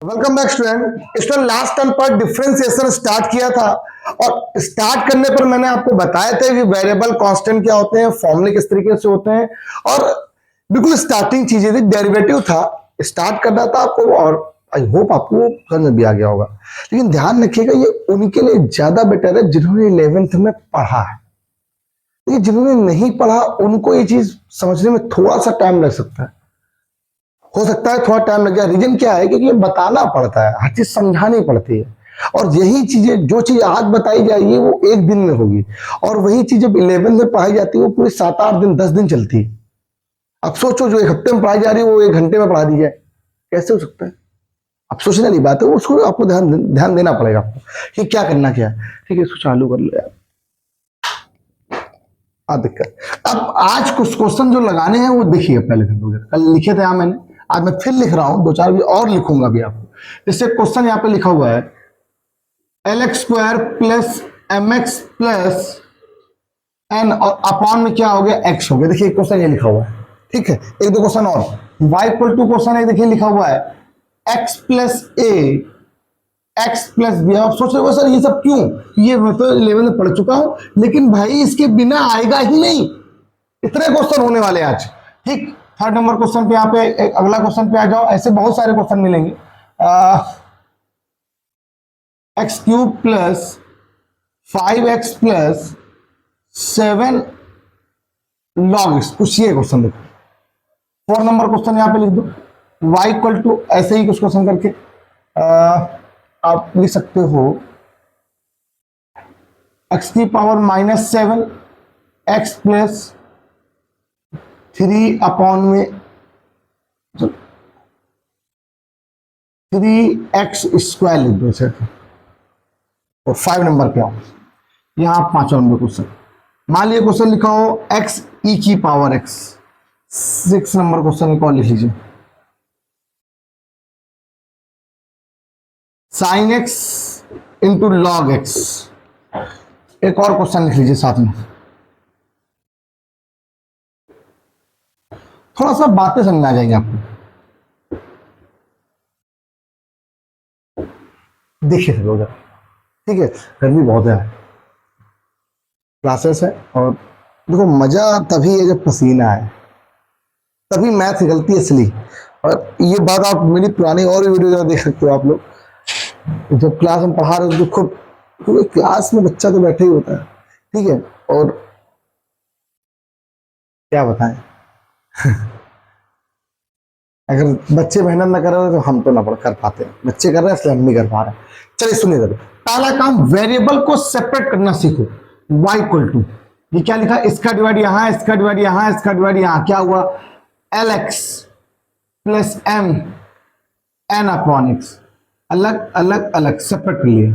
Welcome back student. Student last time पर differentiation start किया था और स्टार्ट करने पर मैंने आपको बताया था कि वेरिएबल कांस्टेंट क्या होते हैं, फॉर्मूले किस तरीके से होते हैं और बिल्कुल स्टार्टिंग चीजें थी, डेरिवेटिव था, स्टार्ट करना था आपको और आई होप आपको समझ में भी आ गया होगा। लेकिन ध्यान रखिएगा ये उनके लिए ज्यादा बेटर है जिन्होंने 11th में पढ़ा है। ये जिन्होंने नहीं पढ़ा उनको ये चीज समझने में थोड़ा सा टाइम लग सकता है, हो सकता है थोड़ा टाइम लग जाए। रीजन क्या है? क्योंकि ये बताना पड़ता है, हर चीज समझानी पड़ती है और यही चीजें, जो चीज आज बताई जाएगी वो एक दिन में होगी और वही चीज जब 11 में पढ़ाई जाती है वो पूरी 7-8 दिन 10 दिन चलती है। अब सोचो जो एक हफ्ते में पढ़ाई जा रही है वो 1 घंटे में पढ़ा दी जाए, कैसे हो सकता है? अब सोचने वाली बात है, उसको आपको ध्यान देना पड़ेगा आपको कि क्या करना क्या है। ठीक है, इसको चालू कर लो यार। दिक्कत। अब आज कुछ क्वेश्चन जो लगाने हैं वो देखिए, पहले कल लिखे थे यहाँ मैंने, आज मैं फिर लिख रहा हूं, 2-4 भी और लिखूंगा भी आपको। जैसे क्वेश्चन यहाँ पे लिखा हुआ है LX² plus MX plus N और अपॉन में क्या हो गया, X हो गया। देखिए क्वेश्चन ये लिखा हुआ है, ठीक है। एक दो क्वेश्चन और, Y इक्वल टू क्वेश्चन है, देखिए लिखा हुआ है X plus A X plus B. आप सोच रहे हो सर ये सब क्यों, ये मैं तो 11 में पढ़ चुका हूं, लेकिन भाई इसके बिना आएगा ही नहीं। इतने क्वेश्चन होने वाले आज, ठीक। थर्ड नंबर क्वेश्चन पे यहाँ पे अगला क्वेश्चन पे आ जाओ, ऐसे बहुत सारे क्वेश्चन मिलेंगे। x³ plus 5x plus 7 log x, कुछ ये क्वेश्चन देखो। 4 नंबर क्वेश्चन यहाँ पे लिख दो y इक्वल टू, ऐसे ही कुछ क्वेश्चन करके आप लिख सकते हो x की पावर -7 x प्लस 3 अपॉन में 3x² लिख दो इसे। और 5 नंबर पे आओ, यहां 5वां नंबर क्वेश्चन, मान लिया क्वेश्चन लिखा हो x e की पावर x। 6 नंबर क्वेश्चन एक और लिख लीजिए, sin x into log x। एक और क्वेश्चन लिख लीजिए साथ में। थोड़ा सा बातें समझ आ जाएंगे आपको। देखिए लोग, ठीक है, गर्मी बहुत है, क्लासेस है और देखो मजा तभी है जब पसीना है, तभी मैथ निकलती है असली। और ये बात आप मेरी पुरानी और वीडियो देख सकते हो आप लोग, जब क्लास में पढ़ा रहे हो तो क्लास में बच्चा तो बैठे ही होता है, ठीक है। और क्या बताएं अगर बच्चे मेहनत ना कर रहे तो हम तो ना कर पाते, बच्चे कर रहे हैं इसलिए हम नहीं कर पा रहे। चलिए सुनिए जरा, पहला काम, वेरिएबल को सेपरेट करना सीखो। y इक्वल टू, ये क्या लिखा, इसका डिवाइड यहां, इसका डिवाइड यहां, इसका डिवाइड यहां, क्या हुआ LX plus M N upon X। अलग अलग अलग सेपरेट कर लिया।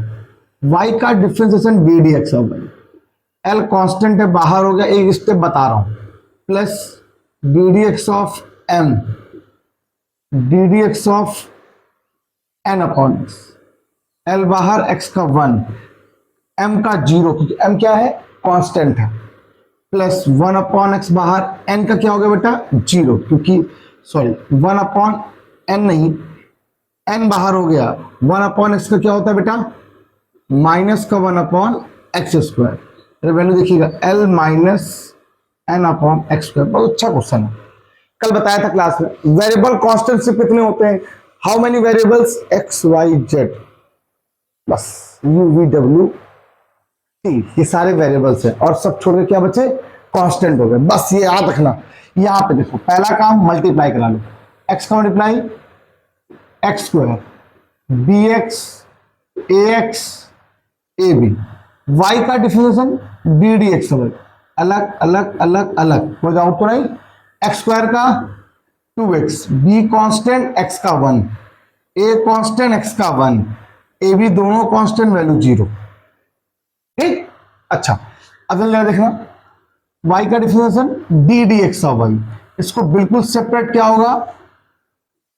y का डिफरेंशिएशन ddx हो गया, L कांस्टेंट है बाहर हो गया, एक स्टेप बता रहा हूं, plus ddx of M ddx of N upon X। L बाहर, X का 1, M का 0 क्योंकि M क्या है, कांस्टेंट है, प्लस 1 अपॉन X बाहर, N का क्या हो गया बेटा 0 क्योंकि सॉरी 1 अपॉन N नहीं, N बाहर हो गया, 1 अपॉन X का क्या होता है बेटा माइनस का 1 अपॉन x²। वैल्यू देखिएगा L minus N upon x²। बहुत अच्छा क्वेश्चन है, कल बताया था क्लास में। वेरिएबल कांस्टेंट से कितने होते हैं, how many variables, x y z, बस u v w t, ये सारे वेरिएबल्स हैं और सब छोड़ के क्या बचे, कांस्टेंट हो गए। बस ये याद रखना। यहां पे देखो पहला काम मल्टीप्लाई करा लो, x का multiply x² bx ax ab, y का डिफरेंशिएशन ddx अलग अलग अलग अलग हो जाओ तो नहीं, x² का 2x, b कांस्टेंट x का 1, a कांस्टेंट x का 1, ab दोनों कांस्टेंट वैल्यू 0, ठीक। अच्छा अब देखना y का डिफरेंशिएशन ddx ऑफ y, इसको बिल्कुल सेपरेट क्या होगा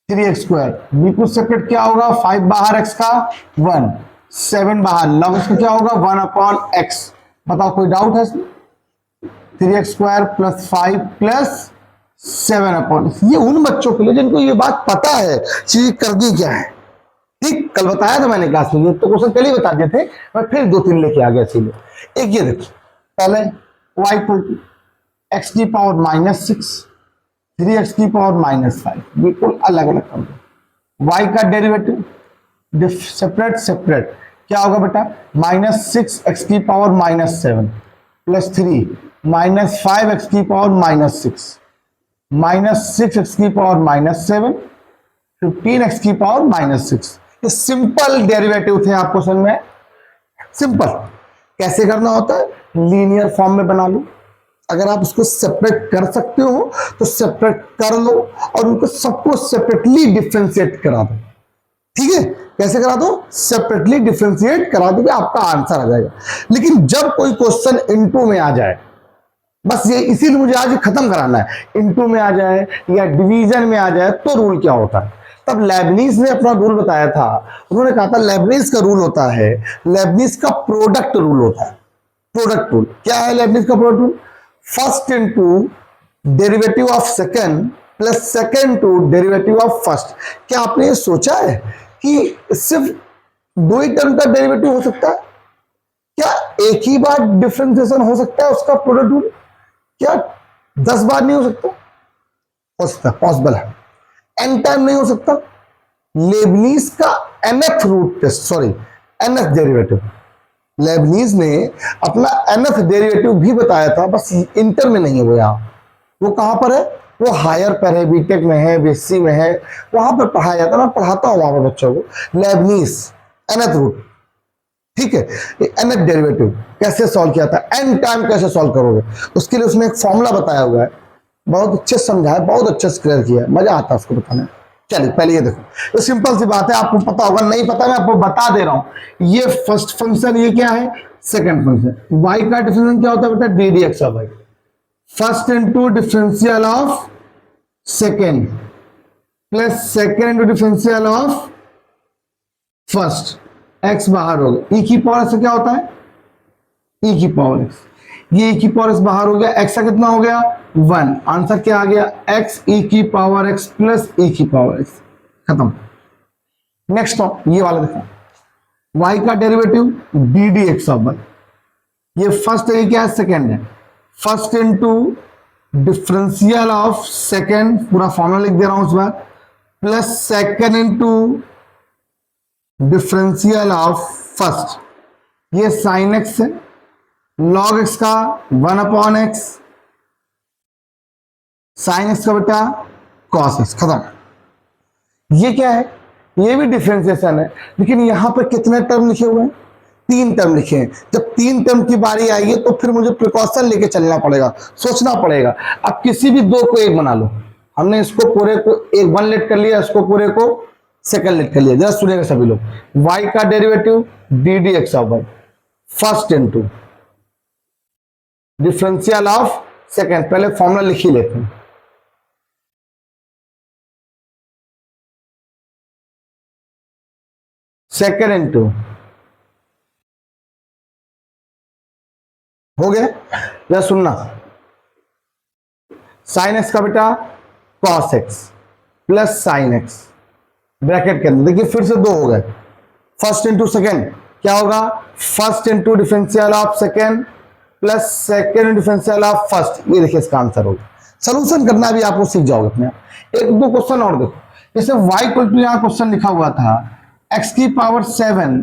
3x², बिल्कुल सेपरेट क्या होगा 5 बाहर x का 1, 7 बाहर, लॉग इसका क्या होगा 1 अपॉन x। बताओ कोई डाउट है इसमें, 3x² प्लस 5 प्लस 7 अपॉन, ये उन बच्चों के लिए जिनको ये बात पता है चीज करनी क्या है। ठीक, कल बताया था मैंने क्लास में, ये तो क्वेश्चन कल ही बता दिए थे, मैं फिर 2-3 लेके आ गया इसीलिए। एक ये देखिए, पहले y इक्वल टू एक्स की पावर -6 3x की पावर -5, बिल्कुल अलग अलग कर दो। y का डेरिवेटिव सेपरेट सेपरेट क्या होगा बेटा, -6x की पावर -7 प्लस 3 -5x की पावर -6 -6x की पावर -7 15x की पावर -6। ये सिंपल डेरिवेटिव थे, आपको समझ में? सिंपल कैसे करना होता है, लीनियर फॉर्म में बना लो। अगर आप उसको सेपरेट कर सकते हो तो सेपरेट कर लो और उनको सबको सेपरेटली डिफरेंशिएट करा दो। ठीक है, कैसे करा दो, सेपरेटली डिफरेंशिएट करा दो, आपका आंसर आ जाएगा। लेकिन जब कोई क्वेश्चन इनटू में आ जाए, बस ये इसीलिए मुझे आज खत्म कराना है, इनटू में आ जाए या डिवीजन में आ जाए तो रूल क्या होता है। तब लेबनीज ने अपना रूल बताया था, उन्होंने कहा था लेबनीज का रूल होता है, लेबनीज का प्रोडक्ट रूल होता है। प्रोडक्ट रूल क्या है लेबनीज का product rule, first into derivative of second plus second to derivative of first. क्या आपने ये सोचा है कि सिर्फ दो ही टर्म का डेरिवेटिव हो सकता है? क्या एक ही बार डिफरेंशिएशन हो सकता है उसका प्रोडक्ट रूल? क्या 10 बार नहीं हो सकता? हो सकता, पॉसिबल है। एन टाइम नहीं हो सकता? लेबनीज का nth root test, sorry nth derivative, Leibniz ने अपना nth डेरिवेटिव भी बताया था, बस इंटर में नहीं है वो। यहां वो कहां पर है, वो हायर पर है, बीटेक में है, बीएससी में है, वहां पर पढ़ाया जाता है। मैं पढ़ाता हूं वहां पर बच्चों को लेबनीज nth रूट। ठीक है, nth डेरिवेटिव कैसे सॉल्व किया था, एन टाइम कैसे सॉल्व करोगे, उसके लिए उसने एक फॉर्मूला बताया हुआ है, बहुत अच्छे समझा है, बहुत अच्छे से क्लियर किया है, मजा आता है उसको बताने। चलिए पहले ये देखो, तो सिंपल सी बात है, आपको पता होगा, नहीं पता मैं आपको बता दे रहा हूं। ये फर्स्ट फंक्शन, ये क्या है, सेकंड फंक्शन। y का डिफरेंशियल क्या होता है बेटा, d d x of y. First into differential of second plus second into differential of first, x बाहर हो गया, e की पावर से क्या होता है, e की पावर x, ये e की पावर x बाहर हो गया, x का कितना हो गया 1, आंसर क्या आ गया, x e की पावर x प्लस e की पावर x, खत्म। नेक्स्ट ये वाला देखो, y का derivative d d x of y, ये फर्स्ट है, ये क्या है, सेकेंड है। First into differential of second, पूरा फॉर्मूला लिख दे रहा हूं इस बार, plus second into differential of first, ये साइन एक्स है, लॉग एक्स का 1/x, साइन एक्स का बेटा कॉस एक्स, खत्म। ये क्या है, ये भी डिफरेंशिएशन है, लेकिन यहां पर कितने टर्म लिखे हुए हैं, 3 टर्म लिखे हैं। जब 3 टर्म की बारी आएगी तो फिर मुझे प्रिकॉशन लेके चलना पड़ेगा, सोचना पड़ेगा। अब किसी भी दो को एक बना लो, हमने इसको पूरे को एक 1 लेट कर लिया, इसको पूरे को सेकंड लेट कर लिया। जरा सुनेगा सभी लोग, y का derivative d d x of y, first into differential of second, पहले फॉर्मूला लिख ही लेते हैं, सेकंड इनटू, हो गया। जरा सुनना, साइन एक्स का बेटा cos x plus sign x, bracket के अंदर देखिए फिर से 2 हो गए, फर्स्ट इंटू सेकेंड क्या होगा, first into differential of second plus second differential of first, ये देखिए इसका आंसर होगा। सोल्यूशन करना भी आपको सीख जाओगे अपने आप। 1-2 क्वेश्चन और देखो, जैसे y इक्वल टू, यहां क्वेश्चन लिखा हुआ था x की पावर 7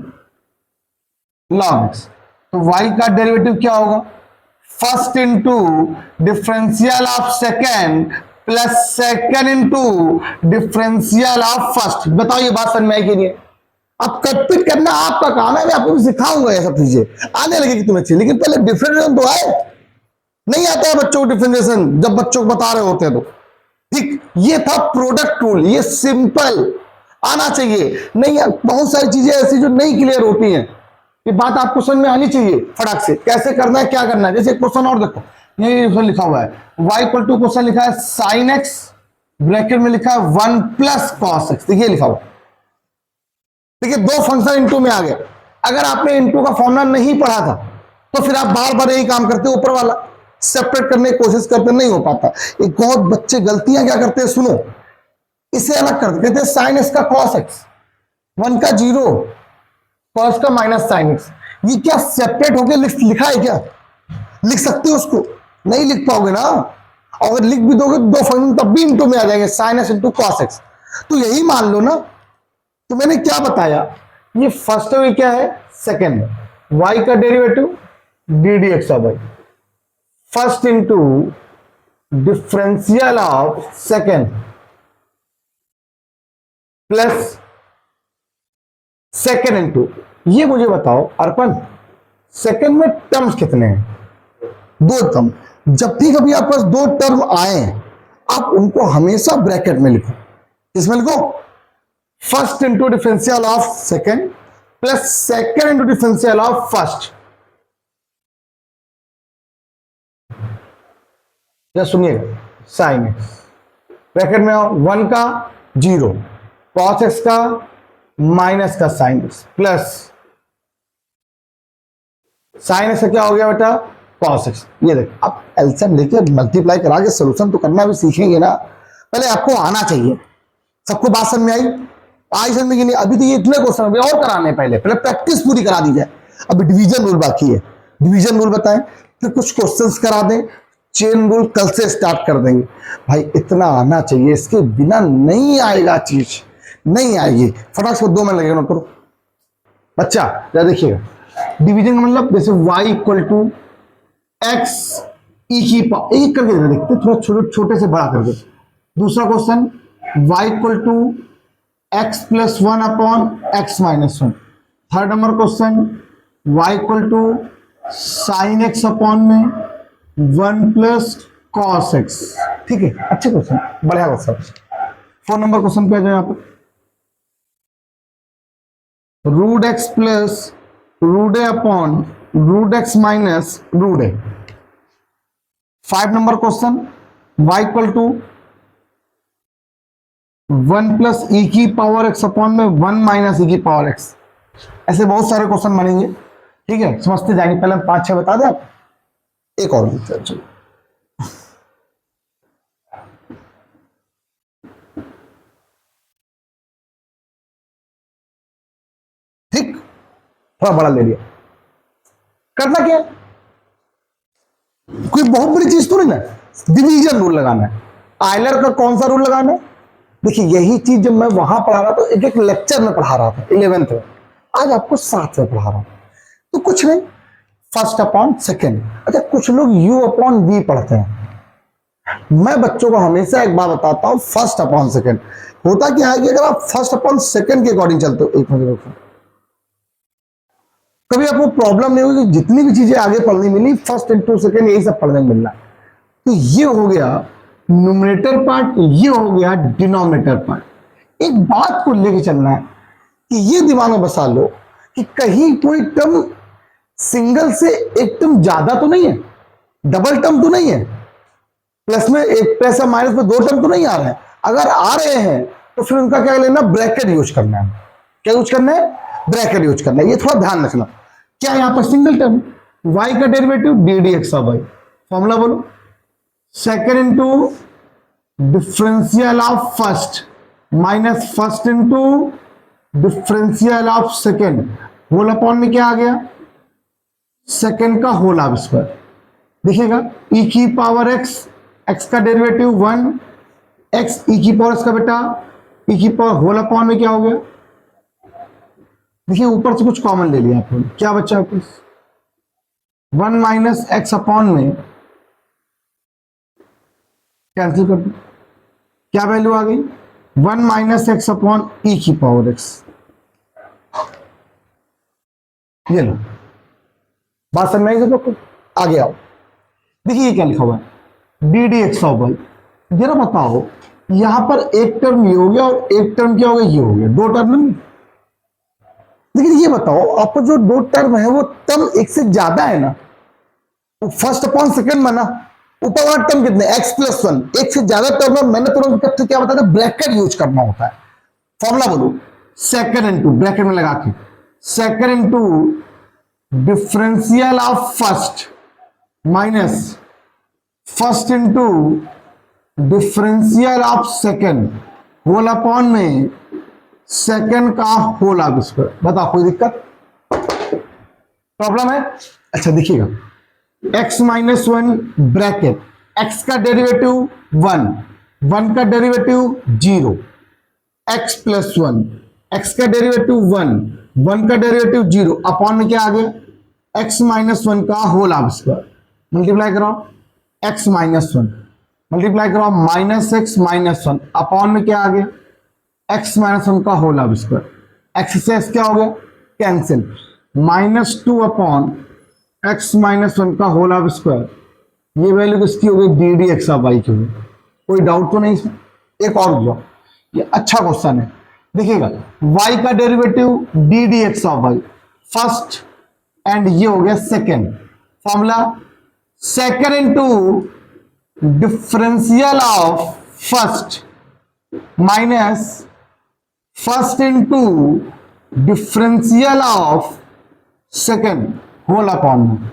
log x, तो y का डेरिवेटिव क्या होगा, first into differential of second plus second into differential of first. बताओ ये बात समझ में आई कि नहीं? अब कटपिट करना आपका काम है, मैं आपको भी सिखाऊंगा ये सब चीजें, आने लगेगी तुम्हें अच्छी, लेकिन पहले डिफरेंशिएशन तो आए। नहीं आता है बच्चों को डिफरेंशिएशन, जब बच्चों को बता रहे होते हैं तो। ठीक, ये था प्रोडक्ट रूल, ये सिंपल आना चाहिए। नहीं, बहुत सारी चीजें ऐसी जो नहीं क्लियर होती हैं, ये बात आपको समझ में आनी चाहिए फटाक से, कैसे करना है, क्या करना है। जैसे क्वेश्चन और देखो, ये लिखा हुआ है y इक्वल टू, क्वेश्चन लिखा है साइन एक्स, ब्रैकेट में लिखा है 1 प्लस कॉस एक्स, देखिए लिखा हुआ। देखिए 2 फंक्शन इनटू में आ गए। अगर आपने इनटू का फॉर्मूला नहीं पढ़ा था तो फिर आप बार बार यही काम करते, ऊपर वाला सेपरेट करने की कोशिश करते, नहीं हो पाता। एक बहुत बच्चे गलतियां क्या करते हैं, सुनो, इसे अलग करते, कहते हैं साइन एक्स का कॉस एक्स, 1 का 0, cos का माइनस साइन एक्स। ये क्या सेपरेट होके लिखा है क्या? लिख सकते हो उसको? नहीं लिख पाओगे ना। अगर लिख भी दोगे तो दो फंक्शन तब भी इंटू में आ जाएंगे, sine x into cos x. तो यही मान लो ना। तो मैंने क्या बताया, ये फर्स्ट में क्या है, सेकंड, y का derivative d d x y, first into differential of second plus second into, ये मुझे बताओ अर्पण, सेकंड में टर्म्स कितने हैं? 2 टर्म। जब भी कभी आपके पास 2 टर्म आए, आप उनको हमेशा ब्रैकेट में लिखो। किसमें लिखो? First into differential of second plus second into differential of first. या सुनिएगा, साइन एक्स ब्रैकेट में आओ, 1 का 0, कॉस एक्स का माइनस का sine x plus sign x का क्या हो गया बेटा, कॉस एक्स। ये देख, अब एलसीएम लेके मल्टीप्लाई करा के सोल्यूशन तो करना भी सीखेंगे ना। पहले आपको आना चाहिए। सबको बात समझ में आई समझ में नहीं? अभी तो ये इतने क्वेश्चन और कराने, पहले प्रैक्टिस पूरी करा दी जाए। अभी डिवीजन रूल बाकी है, डिवीजन रूल बताएं, फिर कुछ क्वेश्चंस करा दें, चेन रूल कल से स्टार्ट कर देंगे। भाई इतना आना चाहिए, इसके बिना नहीं आएगा, चीज नहीं आएगी। फटाक से 2 मिनट लगेगा, नोट करो बच्चा। जरा देखिएगा, डिवीजन का मतलब जैसे y इक्वल टू एक्स ई की पावर, एक करके देखते थोड़ा छोटे से बड़ा करके। दूसरा question y equal to x plus 1 upon x minus 1। Third number question y equal to sine x upon में 1 प्लस कॉस एक्स। ठीक है, अच्छे क्वेश्चन, बढ़िया क्वेश्चन। 4 नंबर क्वेश्चन पे आ जाए यहाँ पर, root x plus root A upon root x minus root A. 5 number question y equal to 1 plus e की पावर एक्स अपॉन में 1 माइनस ई की पावर एक्स। ऐसे बहुत सारे क्वेश्चन बनेंगे, ठीक है, समझते जाएंगे। पहले 5-6 बता दें आप, एक और चलो। ठीक, थोड़ा बड़ा ले लिया। करना क्या, कोई बहुत बड़ी चीज तो नहीं ना, डिवीजन रूल लगाना है। आयलर का कौन सा रूल लगाना है? देखिए यही चीज जब मैं वहां पढ़ा रहा, तो एक एक लेक्चर में पढ़ा रहा था 11th में, आज आपको 7 में पढ़ा रहा हूं। तो कुछ नहीं, फर्स्ट अपॉन सेकेंड। अच्छा, कुछ लोग u अपॉन v पढ़ते हैं। मैं बच्चों को हमेशा एक बात बताता हूं, फर्स्ट अपॉन सेकेंड। होता क्या है कि अगर आप फर्स्ट अपॉन सेकेंड के अकॉर्डिंग चलते हो, एक मिनट, कभी आपको प्रॉब्लम नहीं होगी। जितनी भी चीजें आगे पढ़नी मिली, फर्स्ट इंटू सेकेंड, यही सब पढ़ने मिलना है। तो ये हो गया न्यूमरेटर पार्ट, ये हो गया डिनोमिनेटर पार्ट। एक बात को लेके चलना है कि ये दिमाग में बसा लो कि कहीं कोई टर्म सिंगल से एक टर्म ज्यादा तो नहीं है, डबल टर्म तो नहीं है, प्लस में एक प्लस और माइनस में 2 टर्म तो नहीं आ रहे हैं। अगर आ रहे हैं तो फिर उनका क्या लेना, ब्रैकेट यूज करना है। क्या यूज करना है? ब्रैकेट यूज करना है। ये थोड़ा ध्यान रखना। क्या यहां पर सिंगल टर्म y का derivative d d x y, formula बोलो, second into differential of first minus first into differential of second, whole upon में क्या आ गया, सेकेंड का होल ऑफ स्क्वायर। देखिएगा e की पावर x, x का डेरिवेटिव 1, x e की पावर का बेटा e की पावर होल अपॉन में क्या हो गया। देखिए ऊपर से कुछ कॉमन ले लिया आपने, क्या बचा आपको, 1 माइनस एक्स अपॉन में कैंसिल कर दो, क्या वैल्यू आ गई, 1 माइनस एक्स अपॉन ई की पावर एक्स। ये लो, बात समझ में आई सबको? आगे आओ, देखिए ये क्या लिखा हुआ है, डी डी एक्स वाई। जरा बताओ, यहां पर एक टर्म ये हो गया और एक टर्म क्या हो गया, ये हो गया, 2 टर्म नहीं। लेकिन ये बताओ, आपको जो 2 टर्म है वो टर्म एक से ज्यादा है ना, फर्स्ट अपॉन सेकेंड में ना, ऊपर वाला टर्म कितने, x प्लस 1, एक से ज्यादा टर्म है। मैंने तुरंत क्या बताया था, ब्रैकेट यूज करना होता है। फॉर्मूला बोलो, सेकेंड इंटू ब्रैकेट में लगा के, second into differential of first minus first into differential of second, whole upon में सेकेंड का होल ऑफ स्क्वायर। बताओ कोई दिक्कत, प्रॉब्लम है? अच्छा देखिएगा, x minus one bracket, x का डेरिवेटिव 1, 1 का derivative 0, x plus one, x का डेरिवेटिव 1, 1 का डेरिवेटिव 0, अपॉन में क्या आ गया, x माइनस वन का होल ऑफ स्क्वायर। मल्टीप्लाई करो x माइनस वन, मल्टीप्लाई करो minus x minus one, upon में क्या आ गया, x माइनस वन का होल ऑफ स्क्वायर। x से x क्या हो गया, cancel, -2 upon x minus one का होल ऑफ स्क्वायर। ये वैल्यू किसकी हो गई, d d x of y की होगी। कोई डाउट तो नहीं इसमें? एक और जो, ये अच्छा क्वेश्चन है, देखिएगा y का derivative d d x of y first, and ये हो गया second. Formula second into differential of first minus first into differential of second whole upon में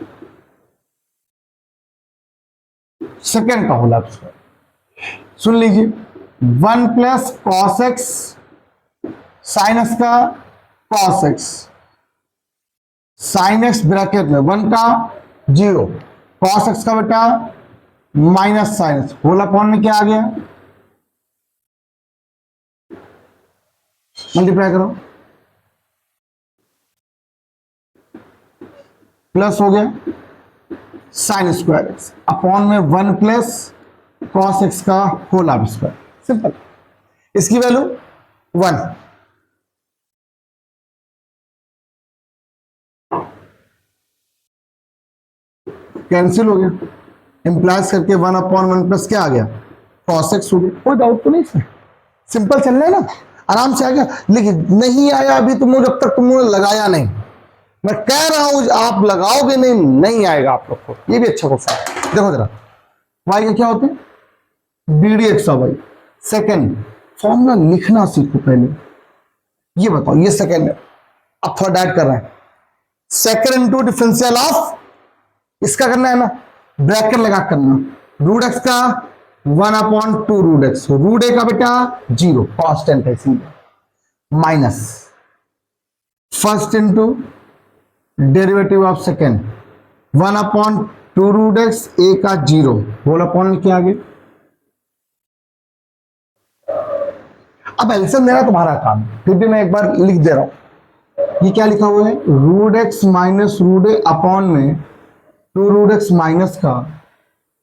सेकेंड का होल ऑफ स्क्वायर। सुन लीजिए, 1 plus cos x sine x का cos x, sine x bracket में 1 का 0, कॉस एक्स का बेटा minus sine x, whole upon में क्या आ गया, मल्टीप्लाई करो, प्लस हो गया साइन स्क्वायर एक्स अपॉन में 1 प्लस कॉस एक्स का होल ऑफ स्क्वायर। सिंपल, इसकी वैल्यू 1। कैंसिल हो गया, इंप्लाइज करके 1 अपॉन 1 प्लस क्या आ गया, कॉस एक्स हो गया। कोई डाउट तो नहीं इसमें, सिंपल चल रहा है ना, आराम से आ गया। लेकिन नहीं आया अभी तुम, जब तक तुमने लगाया नहीं, मैं कह रहा हूं आप लगाओगे नहीं, नहीं आएगा आप लोग को। ये भी अच्छा क्वेश्चन है, देखो जरा, वाई का क्या होते हैं, d d x of y. Second, formula लिखना सीखो पहले। ये बताओ, ये सेकेंड है, अब थोड़ा ऐड कर रहे हैं, सेकेंड इंटू डिफरेंशियल ऑफ, इसका करना है ना, ब्रैकेट लगा करना, रूट एक्स का 1 upon 2 root x, root A का बेटा 0, कांस्टेंट है इसीलिए, minus first into derivative of second 1 upon 2 root x, A का 0, होल अपॉन में क्या आ गया। अब एल्सियम मेरा तुम्हारा काम, फिर भी मैं एक बार लिख दे रहा हूं। ये क्या लिखा हुआ है, root x minus root A upon में 2 रूट एक्स माइनस का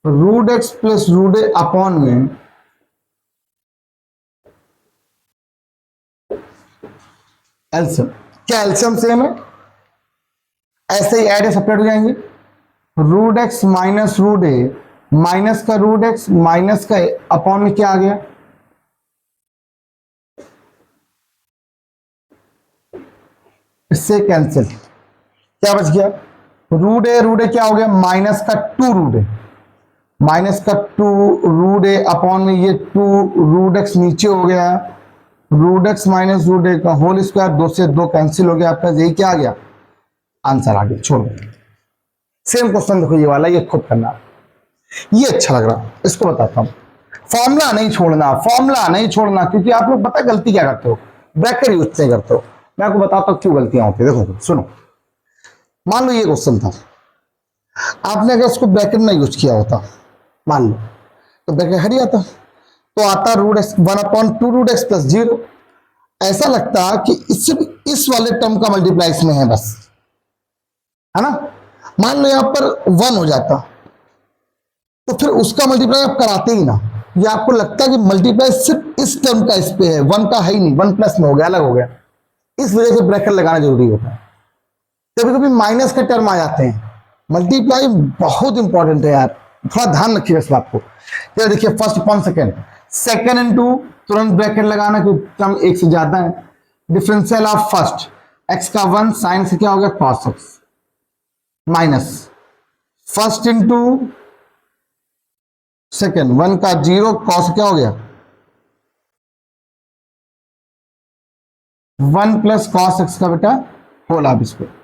root x plus root A upon में एल्सियम। क्या एल्सियम सेम है, ऐसे ही ऐड सेपरेट हो जाएंगे, रूट एक्स माइनस रूट ए माइनस का रूट एक्स माइनस का अपॉन में क्या आ गया, इससे कैंसिल, क्या बच गया, रूट ए क्या हो गया, माइनस का 2 रूट ए, माइनस का 2 रूट ए अपॉन में ये 2 रूट एक्स नीचे हो गया, root x minus root A का होल स्क्वायर, 2 से 2 कैंसिल हो गया, आपका यही क्या आ गया, आंसर आ गया। छोड़ो, सेम क्वेश्चन देखो ये वाला, ये खुद करना, ये अच्छा लग रहा, इसको बताता हूं। फॉर्मूला नहीं छोड़ना, फॉर्मूला नहीं छोड़ना, क्योंकि आप लोग पता गलती क्या करते हो, ब्रैकेट यूज नहीं करते हो। मैं आपको बताता हूं क्यों गलतियां होती है। देखो सुनो, मान लो ये क्वेश्चन था, आपने अगर इसको ब्रैकेट में यूज किया होता, मान लो, तो ब्रैकेट हट जाता, तो आता root x 1 upon 2 root x plus 0। ऐसा लगता कि इससे इस वाले टर्म का मल्टीप्लाई इसमें है बस, है ना। मान लो यहां पर 1 हो जाता, तो फिर उसका मल्टीप्लाई आप कराते ही ना, ये आपको लगता है कि मल्टीप्लाई सिर्फ इस टर्म का इस पे है, 1 का है ही नहीं, 1 प्लस में हो गया, अलग हो गया। इस वजह से ब्रैकेट लगाना जरूरी होता है। कभी कभी माइनस के टर्म आ जाते हैं, मल्टीप्लाई बहुत इंपॉर्टेंट है यार, थोड़ा ध्यान रखिए इस बात को। ये देखिए first upon second, second into तुरंत ब्रैकेट लगाना क्योंकि टर्म एक से ज्यादा है, डिफरेंशियल ऑफ फर्स्ट एक्स का 1 साइन से क्या हो गया cos x, minus first into second 1 का 0 कॉस क्या हो गया 1 प्लस कॉस एक्स का बेटा होल ऑफ स्क्वायर।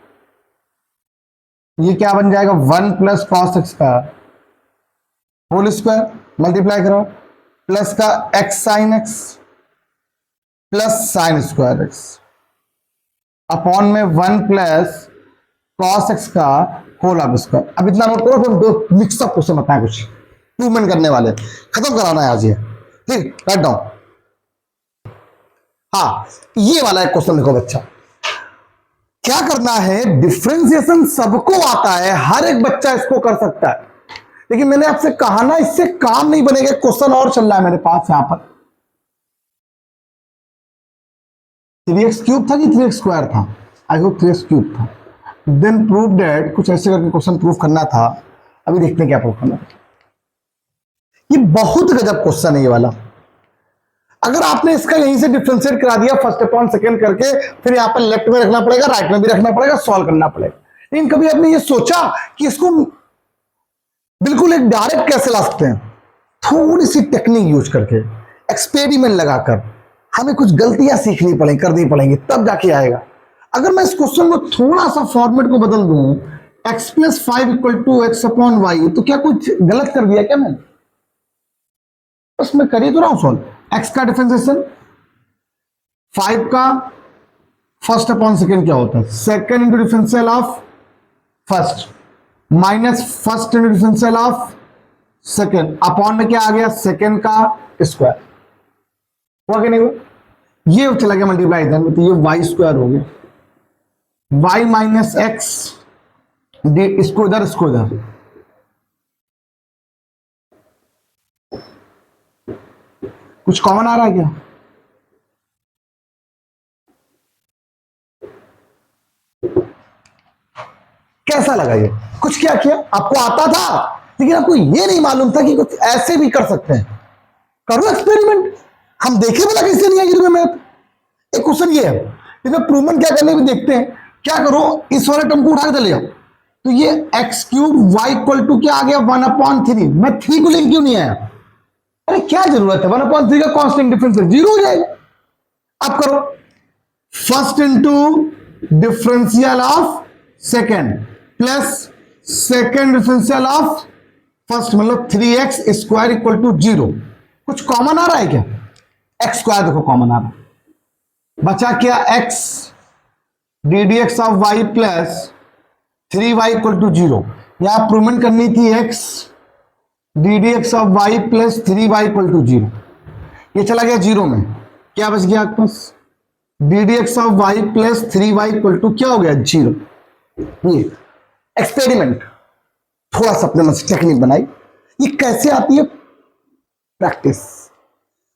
ये क्या बन जाएगा 1 प्लस कॉस एक्स का होल स्क्वायर, मल्टीप्लाई करो, प्लस का x sine x plus sine square x upon में 1 प्लस कॉस एक्स का होल ऑफ स्क्वायर। अब इतना नोट करो, फिर दो मिक्सअप क्वेश्चन बताएं, कुछ प्रूवमेंट करने वाले, खत्म कराना है आज ये, ठीक, राइट डाउन। हाँ, ये वाला एक क्वेश्चन देखो बच्चा, क्या करना है, डिफरेंशिएशन सबको आता है, हर एक बच्चा इसको कर सकता है, लेकिन मैंने आपसे कहा ना इससे काम नहीं बनेगा। क्वेश्चन और चल रहा है मेरे पास यहां पर, 3x क्यूब था कि 3x स्क्वायर था, आई होप 3x क्यूब था। देन प्रूव डेट, कुछ ऐसे करके क्वेश्चन प्रूव करना था, अभी देखते हैं क्या प्रूव करना। ये बहुत गजब क्वेश्चन है ये वाला। अगर आपने इसका यहीं से डिफरेंशिएट करा दिया फर्स्ट अपॉन सेकंड करके, फिर यहां पर लेफ्ट में रखना पड़ेगा, राइट में भी रखना पड़ेगा, सॉल्व करना पड़ेगा। लेकिन कभी आपने ये सोचा कि इसको बिल्कुल एक डायरेक्ट कैसे ला सकते हैं? थोड़ी सी टेक्निक यूज करके, एक्सपेरिमेंट लगाकर, हमें कुछ गलतियां सीखनी पड़ेंगी, करनी पड़ेंगी, तब जाके आएगा। अगर मैं इस क्वेश्चन को थोड़ा सा फॉर्मेट को बदल दूं, x plus 5 equal to x upon y, तो क्या कुछ गलत कर दिया क्या मैंने? बस मैं कर ही तो रहा हूं सॉल्व। x का डिफरेंशिएशन 5 का फर्स्ट अपॉन सेकंड क्या होता है? Second into differential of first minus first into differential of second upon में क्या आ गया? सेकंड का स्क्वायर। हुआ कि नहीं हुआ? ये चला गया मल्टीप्लाई इधर में, तो ये वाई स्क्वायर हो गया, y माइनस एक्स, इसको इधर इसको इधर, कुछ कॉमन आ रहा है क्या? कैसा लगा ये? कुछ क्या किया? आपको आता था, लेकिन आपको ये नहीं मालूम था कि कुछ ऐसे भी कर सकते हैं। करो एक्सपेरिमेंट, हम देखे बोला कैसे नहीं आएगी तुम्हें मैथ। एक क्वेश्चन ये है, इसमें प्रूवमेंट क्या करने भी देखते हैं। क्या करो, इस वाले टर्म को उठा के चले जाओ, तो ये x cube y equal to क्या आ गया? 1/3। मैं 3 को लेकर क्यों नहीं आया? अरे क्या जरूरत है, 1/3 का कांस्टेंट डिफरेंस जीरो हो जाएगा। अब करो, first into differential of second plus second differential of first, मतलब 3x स्क्वायर इक्वल टू 0। कुछ कॉमन आ रहा है क्या? एक्स स्क्वायर देखो कॉमन आ रहा है, बचा क्या? x d d x of y plus 3y equal to 0। यहां प्रूवमेंट करनी थी x d d x of y plus 3y equal to 0। ये चला गया 0 में, क्या बच गया आपके पास? D d x of y plus 3y equal to क्या हो गया? 0। ये एक्सपेरिमेंट, थोड़ा सा अपने मन से टेक्निक बनाई। ये कैसे आती है? प्रैक्टिस,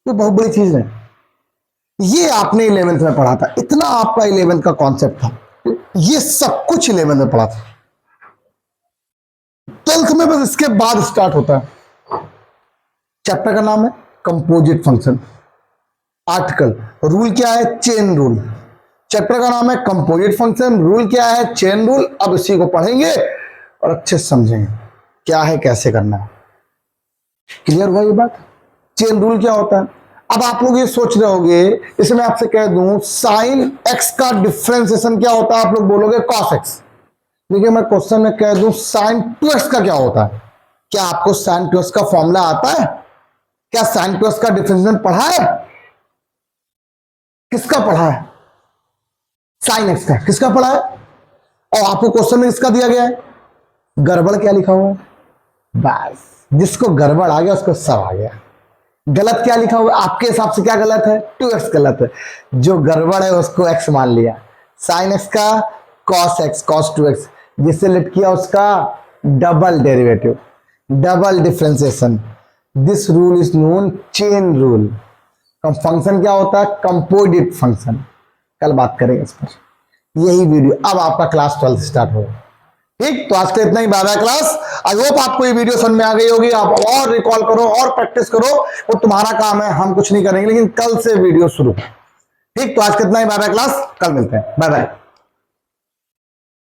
ये बहुत बड़ी चीज है। ये आपने 11th में पढ़ा था, इतना आपका 11th का कॉन्सेप्ट था, ये सब कुछ 11th में पढ़ा था। 12th में बस इसके बाद स्टार्ट होता है। चैप्टर का नाम है कंपोजिट फंक्शन। आर्टिकल, रूल क्या है? Chain rule. चैप्टर का नाम है कंपोजिट फंक्शन, रूल क्या है? Chain rule. अब इसी को पढ़ेंगे और अच्छे से समझेंगे क्या है, कैसे करना है। क्लियर हुआ ये बात? चेन रूल क्या होता है? अब आप लोग ये सोच रहे होंगे, इसे मैं आपसे कह दूं साइन एक्स का डिफरेंशिएशन क्या होता है? आप लोग बोलोगे कॉस एक्स। लेकिन मैं क्वेश्चन में कह दूं साइन 2x का क्या होता है? क्या आपको साइन 2x का फॉर्मूला आता है? क्या साइन 2x का डिफरेंशिएशन पढ़ा है? किसका पढ़ा है? साइन एक्स का किसका पढ़ा है? और आपको क्वेश्चन में किसका दिया गया है? गड़बड़ क्या लिखा हुआ है? बस जिसको गड़बड़ आ गया उसको सब आ गया। गलत क्या लिखा हुआ है? आपके हिसाब से क्या गलत है? 2x गलत है। जो गड़बड़ है उसको x मान लिया। साइन एक्स का कॉस एक्स, कॉस 2x, जिससे लेट किया उसका double derivative, double differentiation. This rule is known chain rule. Function क्या होता है? Composite function. कल बात करेंगे इस पर। यही वीडियो, अब आपका क्लास 12 स्टार्ट होगा। ठीक, तो आज के इतना ही, bye bye class. I hope आपको ये वीडियो समझ में आ गई होगी। आप और रिकॉल करो और प्रैक्टिस करो, वो तुम्हारा काम है, हम कुछ नहीं करेंगे, लेकिन कल से वीडियो शुरू। ठीक, तो आज के इतना ही, बाय बाय क्लास, कल मिलते हैं, बाय बाय।